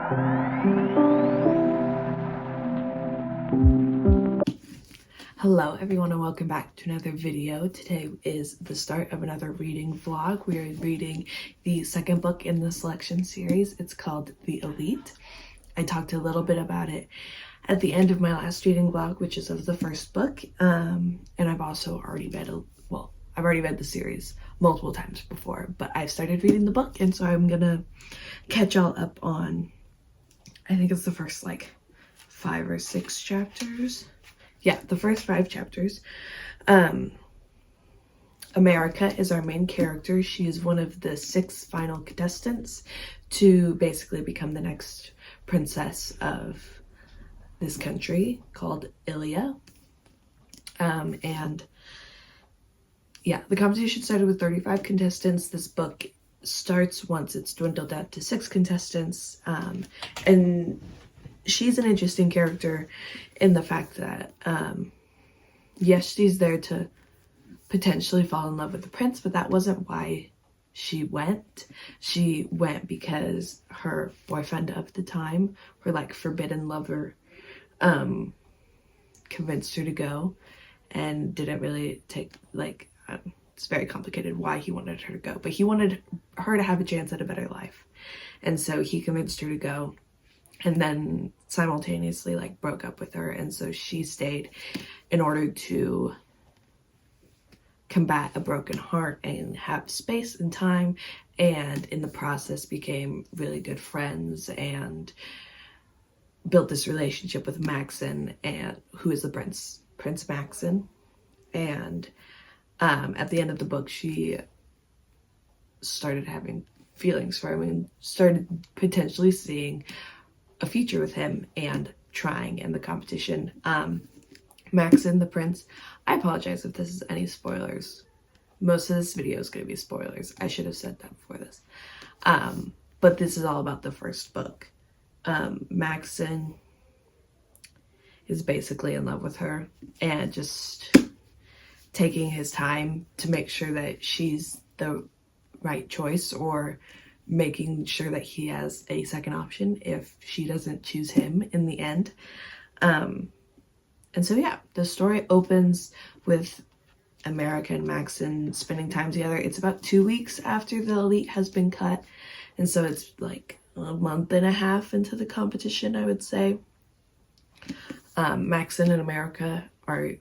Hello everyone and welcome back to another video. Today is the start of another reading vlog. We are reading the second book in the selection series. It's called The Elite. I talked a little bit about it at the end of my last reading vlog, which is of the first book. And I've also already read, I've already read the series multiple times before, but I've started reading the book, and so I'm gonna catch y'all up on, I think it's the first like 5 or 6 chapters. Yeah, the first 5 chapters. America is our main character. She is one of the 6 final contestants to basically become the next princess of this country called Ilia. And yeah, the competition started with 35 contestants. This book starts once it's dwindled down to 6 contestants. And she's an interesting character in the fact that, yes, she's there to potentially fall in love with the prince, but that wasn't why she went. She went because her boyfriend of the time, her like forbidden lover, convinced her to go, and didn't really take, like, it's very complicated why he wanted her to go, but he wanted her to have a chance at a better life. And so he convinced her to go, and then simultaneously like broke up with her, and so she stayed in order to combat a broken heart and have space and time, and in the process became really good friends and built this relationship with Maxon, and who is the Prince Maxon. And at the end of the book she started having feelings for him and started potentially seeing a future with him and trying in the competition. Maxon, the prince, I apologize if this is any spoilers. Most of this video is going to be spoilers. I should have said that before this. But this is all about the first book. Maxon is basically in love with her and just taking his time to make sure that she's the right choice, or making sure that he has a second option if she doesn't choose him in the end. And so yeah, the story opens with America and Maxon spending time together. It's about 2 weeks after the Elite has been cut, and so it's like a month and a half into the competition, I would say. Maxon and America are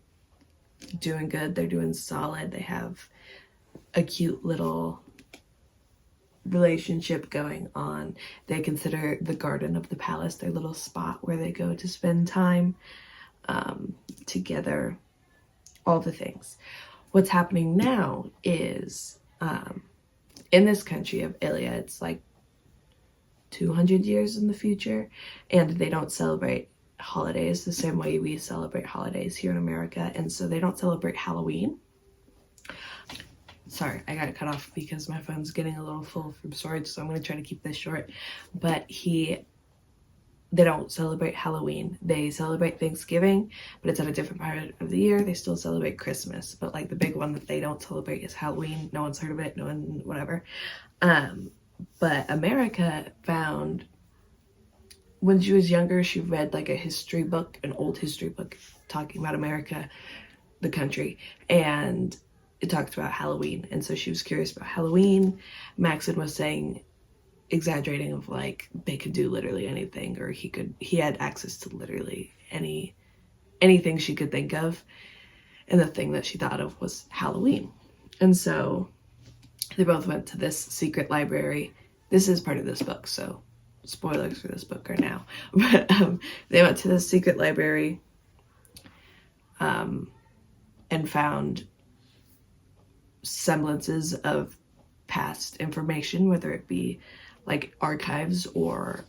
doing good. They're doing solid. They have a cute little relationship going on. They consider the garden of the palace their little spot where they go to spend time together, all the things. What's happening now is in this country of Ilia, it's like 200 years in the future, and they don't celebrate holidays the same way we celebrate holidays here in America, and so they don't celebrate Halloween. Sorry, I got cut off because my phone's getting a little full from storage, so I'm going to try to keep this short. But they don't celebrate Halloween. They celebrate Thanksgiving, but it's at a different part of the year. They still celebrate Christmas, but like the big one that they don't celebrate is Halloween. No one's heard of it, no one, whatever. But America found, when she was younger, she read like a history book, an old history book talking about America, the country, and it talked about Halloween, and so she was curious about Halloween. Maxon was saying, exaggerating, of like they could do literally anything, or he had access to literally anything she could think of, and the thing that she thought of was Halloween. And so they both went to this secret library. This is part of this book, so spoilers for this book are now. But they went to this secret library and found semblances of past information, whether it be like archives, or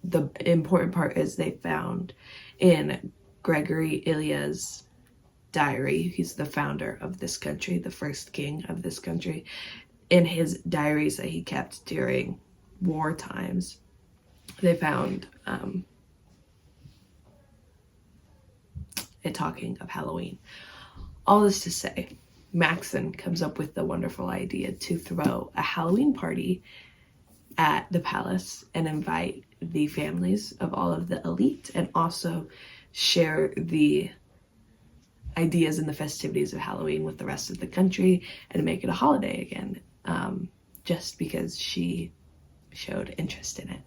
the important part is they found in Gregory Ilia's diary, he's the founder of this country, the first king of this country, in his diaries that he kept during war times, they found it talking of Halloween. All this to say, Maxon comes up with the wonderful idea to throw a Halloween party at the palace and invite the families of all of the elite and also share the ideas and the festivities of Halloween with the rest of the country and make it a holiday again, just because she showed interest in it.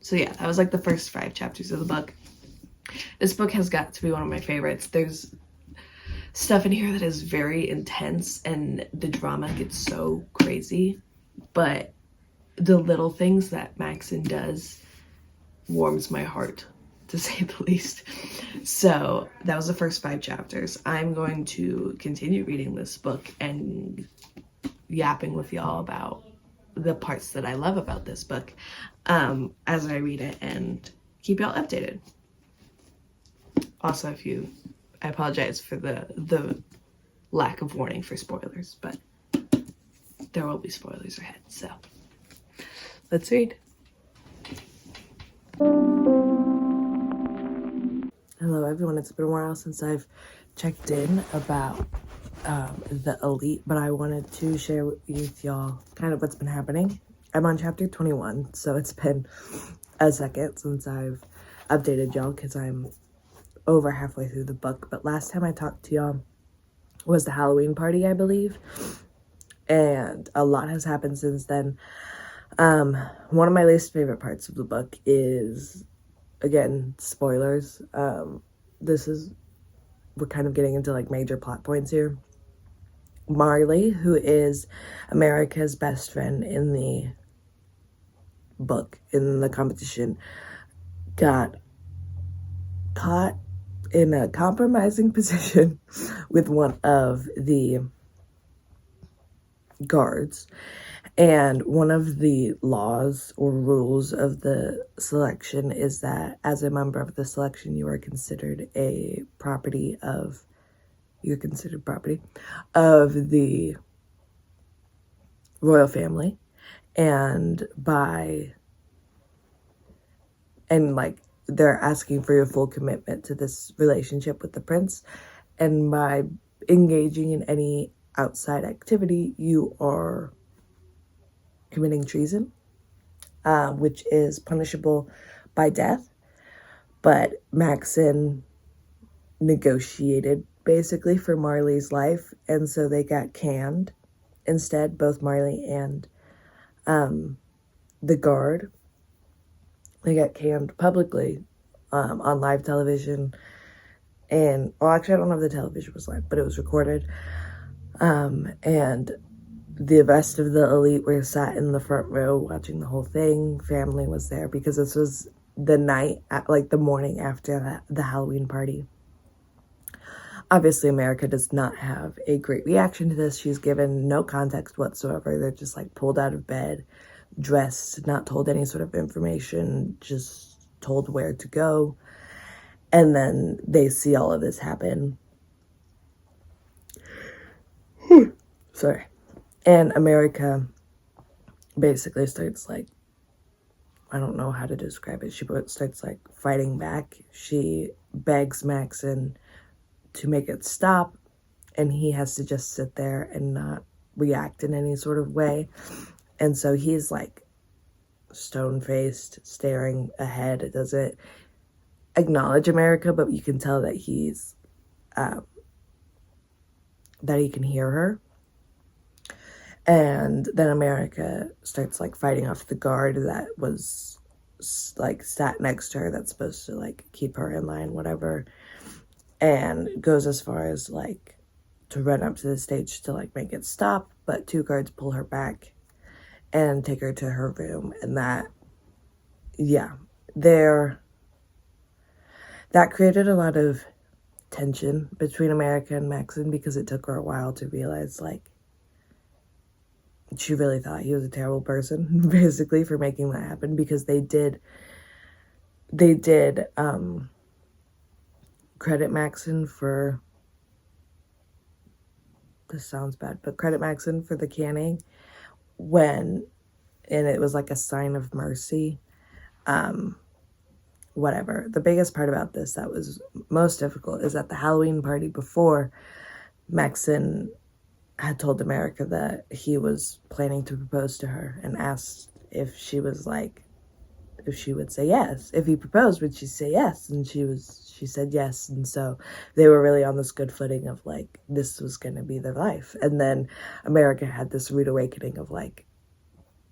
So yeah, that was like the first 5 chapters of the book. This book has got to be one of my favorites. There's stuff in here that is very intense and the drama gets so crazy, but the little things that Maxon does warms my heart, to say the least. So that was the first 5 chapters. I'm going to continue reading this book and yapping with y'all about the parts that I love about this book as I read it and keep y'all updated. Also, I apologize for the lack of warning for spoilers, but there will be spoilers ahead, so let's read. Hello everyone, it's been a while since I've checked in about the elite, but I wanted to share with y'all kind of what's been happening. I'm on chapter 21, so it's been a second since I've updated y'all because I'm over halfway through the book. But last time I talked to y'all was the Halloween party, I believe, and a lot has happened since then. One of my least favorite parts of the book is, again, spoilers. We're kind of getting into like major plot points here. Marley, who is America's best friend in the book, in the competition, got caught in a compromising position with one of the guards. And one of the laws or rules of the selection is that as a member of the selection, you are considered property of the royal family. And they're asking for your full commitment to this relationship with the prince. And by engaging in any outside activity, you are committing treason, which is punishable by death. But Maxon negotiated basically for Marley's life, and so they got canned instead, both Marley and the guard. They got canned publicly on live television, and well, actually I don't know if the television was live, but it was recorded, and the rest of the elite were sat in the front row watching the whole thing. Family was there because this was the night, like the morning after the Halloween party. Obviously, America does not have a great reaction to this. She's given no context whatsoever. They're just like pulled out of bed, dressed, not told any sort of information, just told where to go. And then they see all of this happen. Sorry. And America basically starts like, I don't know how to describe it. She starts like fighting back. She begs Maxon to make it stop, and he has to just sit there and not react in any sort of way. And so he's like stone-faced, staring ahead. It doesn't acknowledge America, but you can tell that he's that he can hear her. And then America starts like fighting off the guard that was like sat next to her, that's supposed to like keep her in line, whatever, and goes as far as like to run up to the stage to like make it stop, but 2 guards pull her back and take her to her room. And that created a lot of tension between America and Maxon, because it took her a while to realize like she really thought he was a terrible person, basically, for making that happen, because they did credit Maxon for, this sounds bad, but credit Maxon for the canning and it was like a sign of mercy. Whatever. The biggest part about this that was most difficult is at the Halloween party before, Maxon had told America that he was planning to propose to her and asked if she was like, if she would say yes. If he proposed, would she say yes? And she said yes. And so they were really on this good footing of like, this was going to be their life. And then America had this rude awakening of like,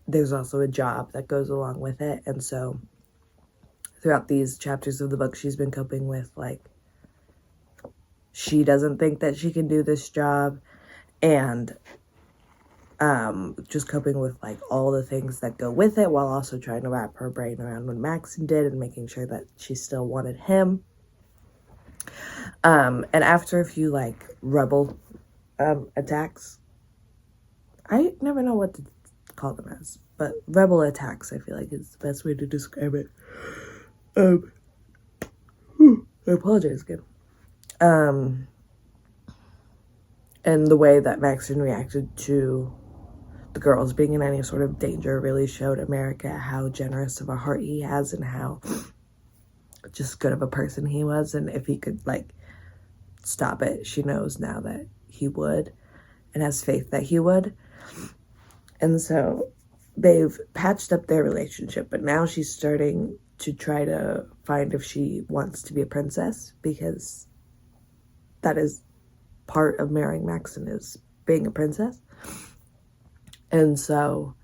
there's also a job that goes along with it. And so throughout these chapters of the book, she's been coping with like, she doesn't think that she can do this job, and just coping with like all the things that go with it, while also trying to wrap her brain around what Maxon did and making sure that she still wanted him. And after a few like rebel attacks, I never know what to call them as, but rebel attacks I feel like is the best way to describe it. I apologize again. And the way that Maxon reacted to the girls being in any sort of danger really showed America how generous of a heart he has and how just good of a person he was. And if he could like stop it, she knows now that he would and has faith that he would. And so they've patched up their relationship, but now she's starting to try to find if she wants to be a princess, because that is part of marrying Maxon, is being a princess. And so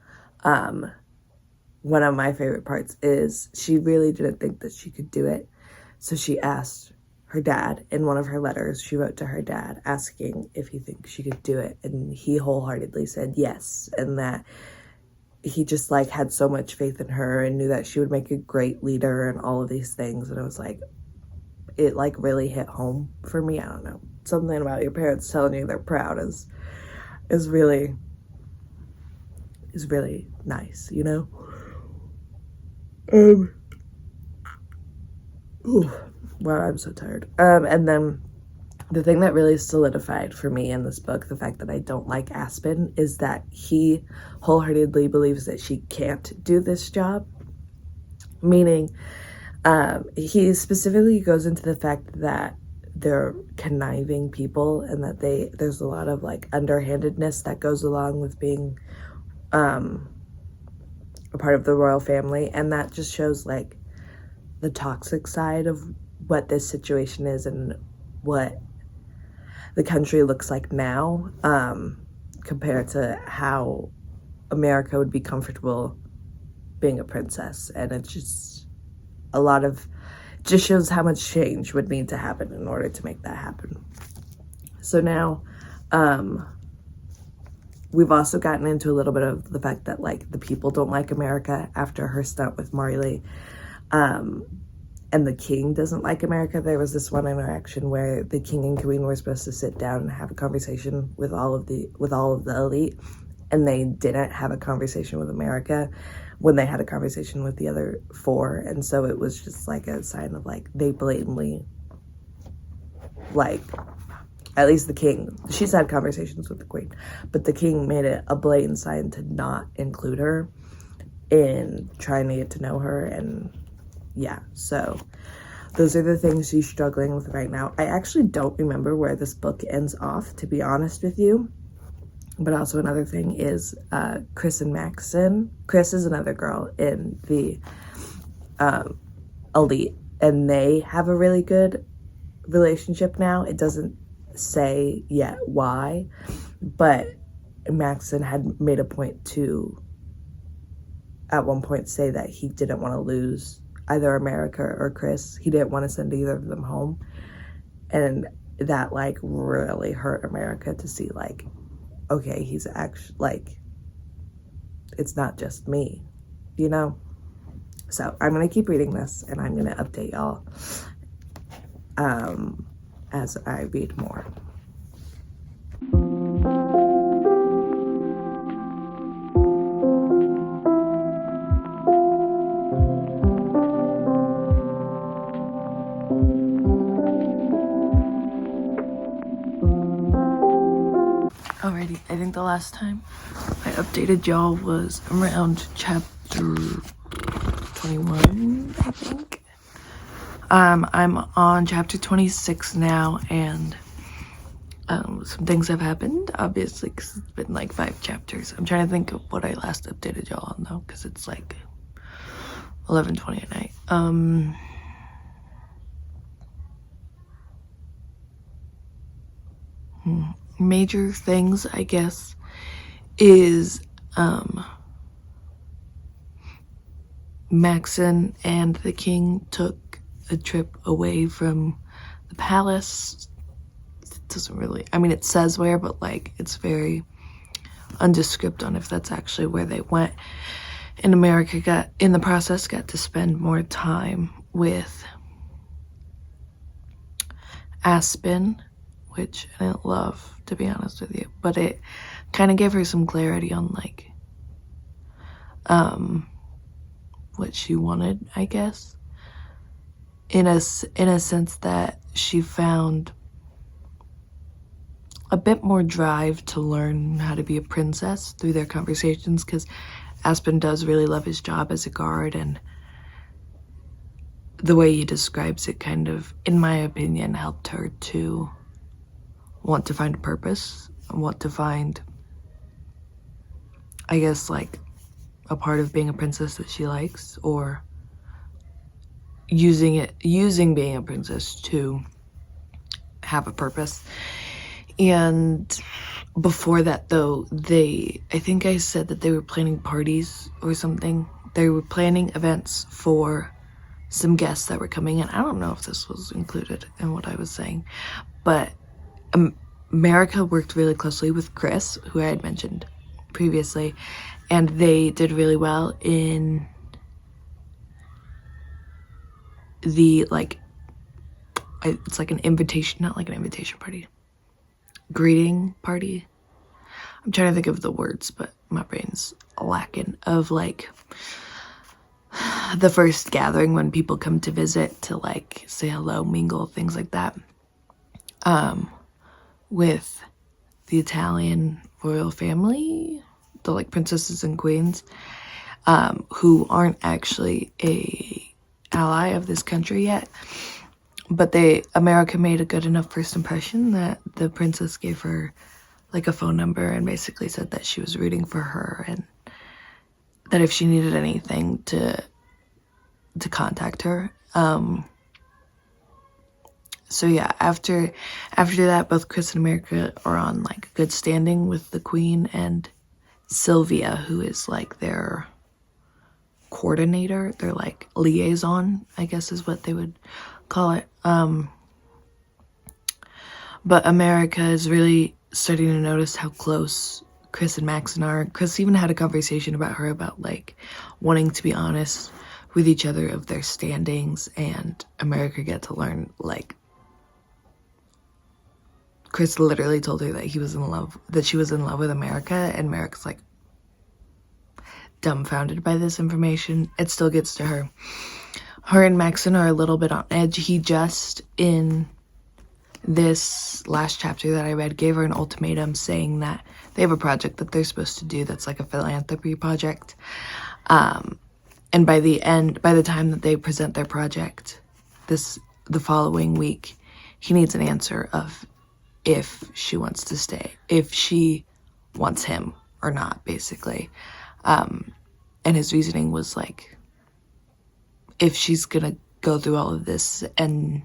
one of my favorite parts is she really didn't think that she could do it. So she asked her dad in one of her letters, she wrote to her dad asking if he thinks she could do it. And he wholeheartedly said yes. And that he just like had so much faith in her and knew that she would make a great leader and all of these things. And it was like, it like really hit home for me. I don't know. Something about your parents telling you they're proud is really nice, you know? Wow, I'm so tired. And then the thing that really solidified for me in this book, the fact that I don't like Aspen, is that he wholeheartedly believes that she can't do this job. Meaning, he specifically goes into the fact that they're conniving people and that there's a lot of like underhandedness that goes along with being a part of the royal family, and that just shows like the toxic side of what this situation is and what the country looks like now, compared to how America would be comfortable being a princess. And it's just a lot of, just shows how much change would need to happen in order to make that happen. So now we've also gotten into a little bit of the fact that like the people don't like America after her stunt with Marley, and the king doesn't like America. There was this one interaction where the king and queen were supposed to sit down and have a conversation with all of the elite, and they didn't have a conversation with America when they had a conversation with the other four. And so it was just like a sign of like, they blatantly, like, at least the king, she's had conversations with the queen, but the king made it a blatant sign to not include her in trying to get to know her. And yeah, so those are the things she's struggling with right now. I actually don't remember where this book ends off, to be honest with you. But also another thing is Chris and Maxon. Chris is another girl in the elite, and they have a really good relationship now. It doesn't say yet why, but Maxon had made a point to at one point say that he didn't want to lose either America or Chris. He didn't want to send either of them home, and that like really hurt America to see like, okay, he's actually like, it's not just me, you know? So I'm gonna keep reading this and I'm gonna update y'all as I read more. Alrighty, I think the last time I updated y'all was around chapter 21, I think. I'm on chapter 26 now, and some things have happened, obviously, because it's been like 5 chapters. I'm trying to think of what I last updated y'all on, though, because it's like 11:20 at night. Major things, I guess, is Maxon and the king took a trip away from the palace. It doesn't really, I mean, it says where, but like it's very undescript on if that's actually where they went. And America got to spend more time with Aspen, which I didn't love, to be honest with you, but it kind of gave her some clarity on like what she wanted, I guess, in a sense that she found a bit more drive to learn how to be a princess through their conversations, because Aspen does really love his job as a guard, and the way he describes it kind of, in my opinion, helped her to want to find a purpose and want to find, I guess, like a part of being a princess that she likes, or using being a princess to have a purpose. And before that, though, I think I said that they were planning parties or something. They were planning events for some guests that were coming in. I don't know if this was included in what I was saying, but America worked really closely with Chris, who I had mentioned previously, and they did really well in the, like, it's like an invitation, not like an invitation party, greeting party. I'm trying to think of the words, but my brain's lacking, of like the first gathering when people come to visit to like say hello, mingle, things like that, with the Italian royal family, the like princesses and queens, who aren't actually a ally of this country yet, but America made a good enough first impression that the princess gave her like a phone number and basically said that she was rooting for her, and that if she needed anything to contact her. So yeah, after that, both Chris and America are on like good standing with the queen and Sylvia, who is like their coordinator, their like liaison, I guess is what they would call it. But America is really starting to notice how close Chris and Maxon are. Chris even had a conversation about her about like wanting to be honest with each other of their standings, and America get to learn, like, Chris literally told her that she was in love with America, and America's like dumbfounded by this information. It still gets to her. Her and Maxon are a little bit on edge. He just, in this last chapter that I read, gave her an ultimatum saying that they have a project that they're supposed to do that's like a philanthropy project. And by the time that they present their project the following week, he needs an answer of if she wants to stay, if she wants him or not, basically. And his reasoning was like, if she's gonna go through all of this and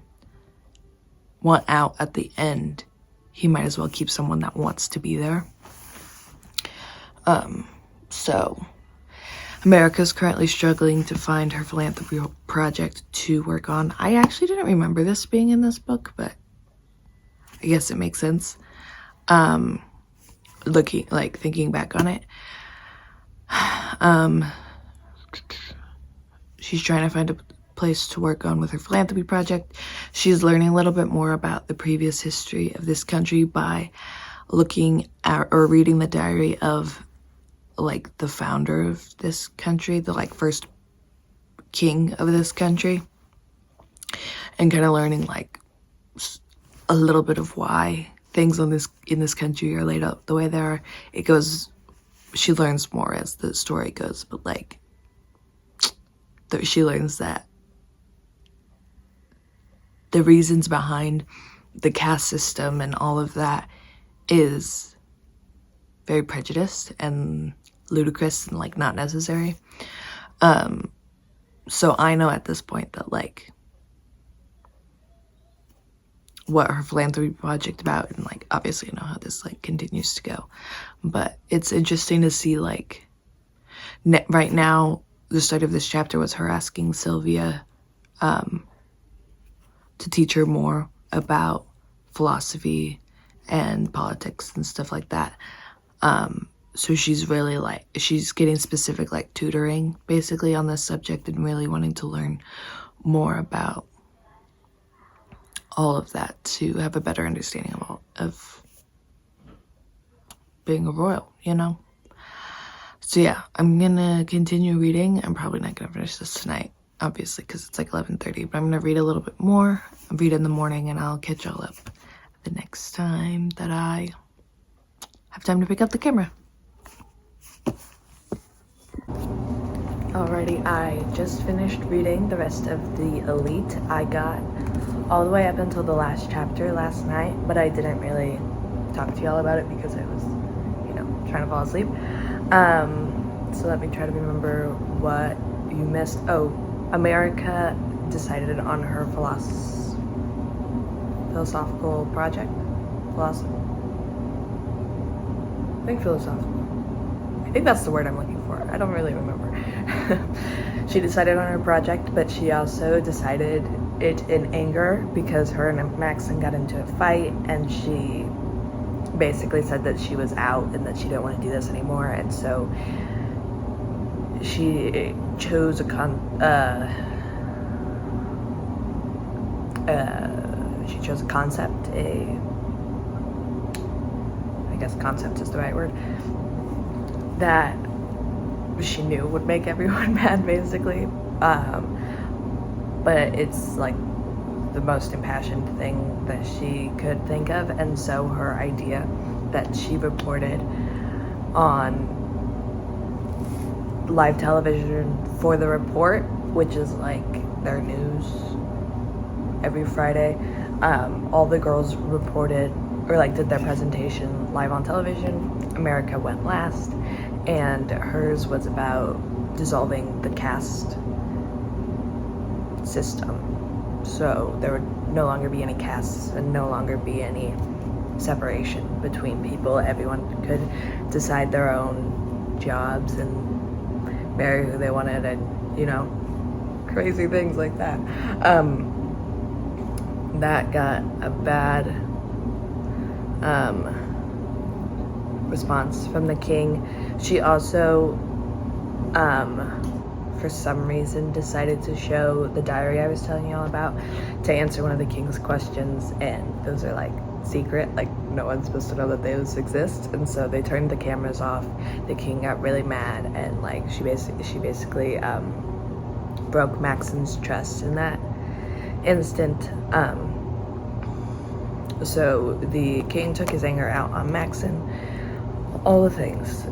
want out at the end, he might as well keep someone that wants to be there. So America's currently struggling to find her philanthropy project to work on. I actually didn't remember this being in this book, but I guess it makes sense. Thinking back on it. She's trying to find a place to work on with her philanthropy project. She's learning a little bit more about the previous history of this country by looking at or reading the diary of like the founder of this country, the like first king of this country, and kind of learning like a little bit of why things in this country are laid out the way they are. She learns more as the story goes, but like she learns that the reasons behind the caste system and all of that is very prejudiced and ludicrous and like not necessary. So I know at this point that like what her philanthropy project about, and like obviously I know how this like continues to go, but it's interesting to see like right now the start of this chapter was her asking Sylvia to teach her more about philosophy and politics and stuff like that. So she's really like, she's getting specific like tutoring basically on this subject and really wanting to learn more about all of that to have a better understanding of being a royal, you know? So yeah, I'm gonna continue reading. I'm probably not gonna finish this tonight, obviously, because it's like 11:30, but I'm gonna read a little bit more. I'll read in the morning and I'll catch y'all up the next time that I have time to pick up the camera. Alrighty, I just finished reading the rest of The Elite. I got all the way up until the last chapter last night, but I didn't really talk to y'all about it because I was, you know, trying to fall asleep. So let me try to remember what you missed. Oh, America decided on her philosophical project. I think philosophical. I think that's the word I'm looking for. I don't really remember. She decided on her project, but she also decided it in anger because her and Maxon got into a fight, and she basically said that she was out and that she didn't want to do this anymore, and so she chose a concept, I guess concept is the right word, that she knew would make everyone mad, basically. But it's like the most impassioned thing that she could think of, and so her idea that she reported on live television for The Report, which is like their news every Friday, all the girls reported or like did their presentation live on television. America went last, and hers was about dissolving the caste system. So there would no longer be any castes and no longer be any separation between people. Everyone could decide their own jobs and marry who they wanted, and, you know, crazy things like that. That got a bad response from the king. She also, for some reason, decided to show the diary I was telling you all about to answer one of the king's questions, and those are like secret, like no one's supposed to know that those exist, and so they turned the cameras off. The king got really mad, and like she basically broke Maxon's trust in that instant. So the king took his anger out on Maxon, all the things.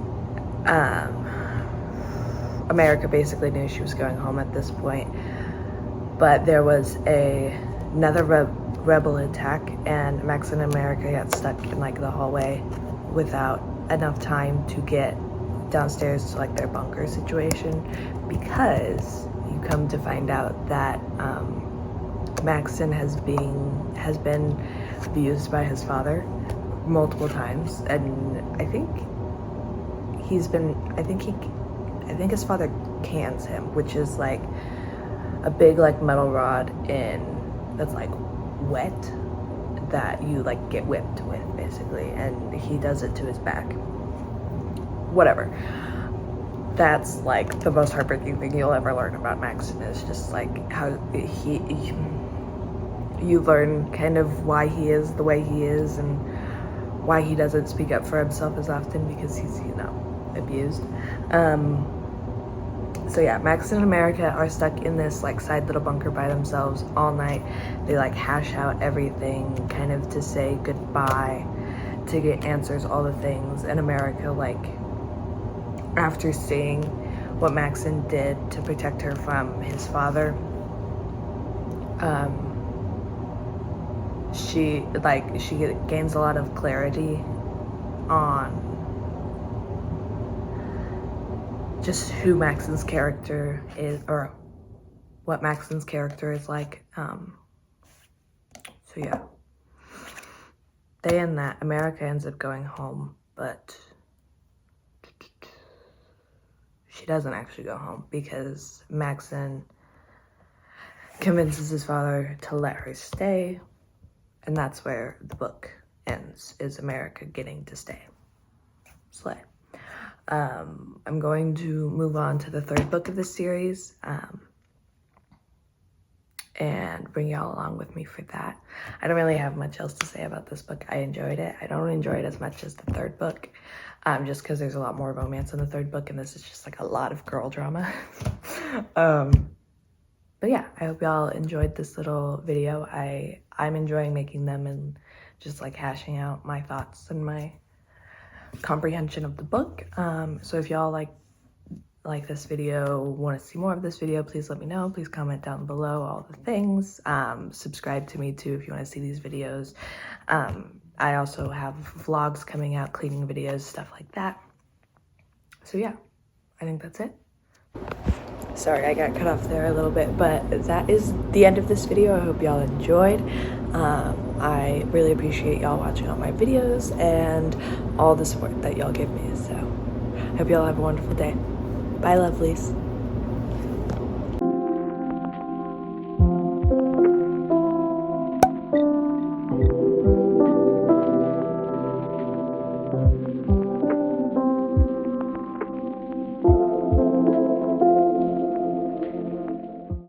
America basically knew she was going home at this point, but there was another rebel attack, and Maxon and America got stuck in like the hallway without enough time to get downstairs to like their bunker situation, because you come to find out that Maxon has been abused by his father multiple times, and I think his father cans him, which is like a big like metal rod that's like wet that you like get whipped with, basically, and he does it to his back. Whatever. That's like the most heartbreaking thing you'll ever learn about Maxon, is just like how you learn kind of why he is the way he is and why he doesn't speak up for himself as often, because he's, you know, abused. So yeah, Maxon and America are stuck in this like side little bunker by themselves all night. They like hash out everything, kind of to say goodbye, to get answers, all the things. And America, like, after seeing what Maxon did to protect her from his father, she gains a lot of clarity on just who Maxon's character is, or what Maxon's character is like. So yeah, they end that. America ends up going home, but she doesn't actually go home because Maxon convinces his father to let her stay, and that's where the book ends, is America getting to stay. Slay. I'm going to move on to the third book of the series, and bring y'all along with me for that. I don't really have much else to say about this book. I enjoyed it. I don't enjoy it as much as the third book, just because there's a lot more romance in the third book, and this is just like a lot of girl drama. But yeah, I hope y'all enjoyed this little video. I'm enjoying making them and just like hashing out my thoughts and my comprehension of the book. So if y'all like this video, want to see more of this video, please let me know. Please comment down below all the things. Subscribe to me too if you want to see these videos. I also have vlogs coming out, cleaning videos, stuff like that. So yeah, I think that's it. Sorry, I got cut off there a little bit, but that is the end of this video. I hope y'all enjoyed. I really appreciate y'all watching all my videos and all the support that y'all give me. So I hope y'all have a wonderful day. Bye, lovelies.